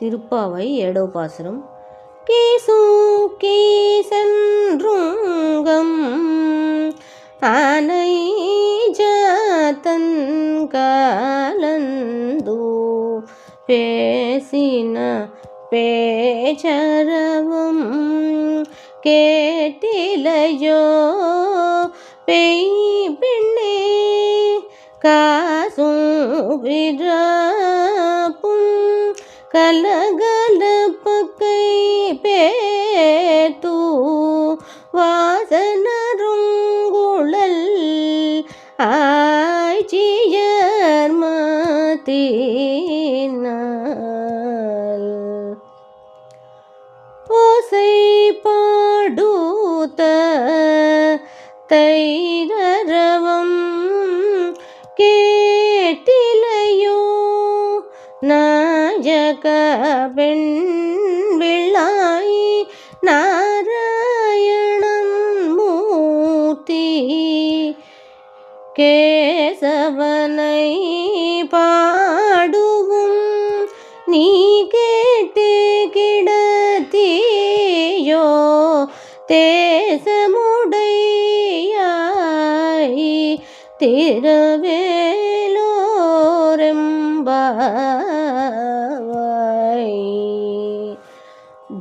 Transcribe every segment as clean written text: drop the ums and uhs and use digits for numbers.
திருப்பாவை 7వ பாசுரம். கேசு கேசன்றுங்கம் ஆனை ஜாத்தன் காலந்து பேசின பேச்சரவும் கேட்டிலையோ பெய் பெண்ணே காசும் விராப்பும் கலகலப்பக்கை பேத்து வாசனருங்குழல் ஆய்ச்சியர் மத்தினால் ஓசை பாடுத்த தைரரவம் கேட்டிலையோ நாயக பெண் விளாய் நாராயணன் மூர்த்தி கேசவனை பாடுவும் நீ கேட்டு கிடத்தியோ தேசமுடையாய் తిరవేలోరెంబాయ్.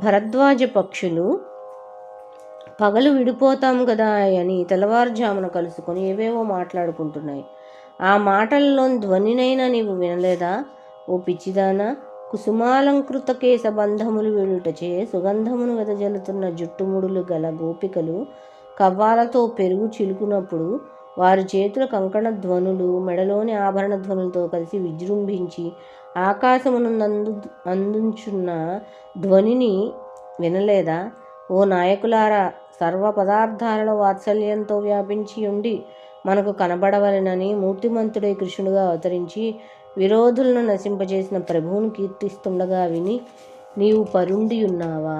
భరద్వాజ పక్షులు పగలు విడిపోతాం కదా అని తెల్లవారుజామున కలుసుకొని ఏవేవో మాట్లాడుకుంటున్నాయి. ఆ మాటలలో ధ్వనినైనా నీవు వినలేదా ఓ పిచ్చిదానా? కుసుమాలంకృత కేశ బంధములు వీడుటచే సుగంధమును వెదజల్లుతున్న జుట్టుముడులు గల గోపికలు కవ్వాలతో పెరుగు చిలుకున్నప్పుడు వారి చేతుల కంకణ ధ్వనులు మెడలోని ఆభరణ ధ్వనులతో కలిసి విజృంభించి ఆకాశమునందు అందించున్న ధ్వనిని వినలేదా? ఓ నాయకులారా, సర్వ పదార్థాలలో వాత్సల్యంతో వ్యాపించి ఉండి మనకు కనబడవలెనని మూర్తిమంతుడై కృష్ణుడుగా అవతరించి విరోధులను నశింపజేసిన ప్రభువును కీర్తిస్తుండగా విని నీవు పరుండి ఉన్నావా?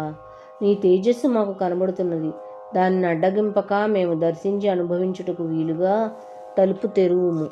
నీ తేజస్సు మాకు కనబడుతున్నది. దానిని అడ్డగింపక మేము దర్శించి అనుభవించుటకు వీలుగా తలుపు తెరువుము.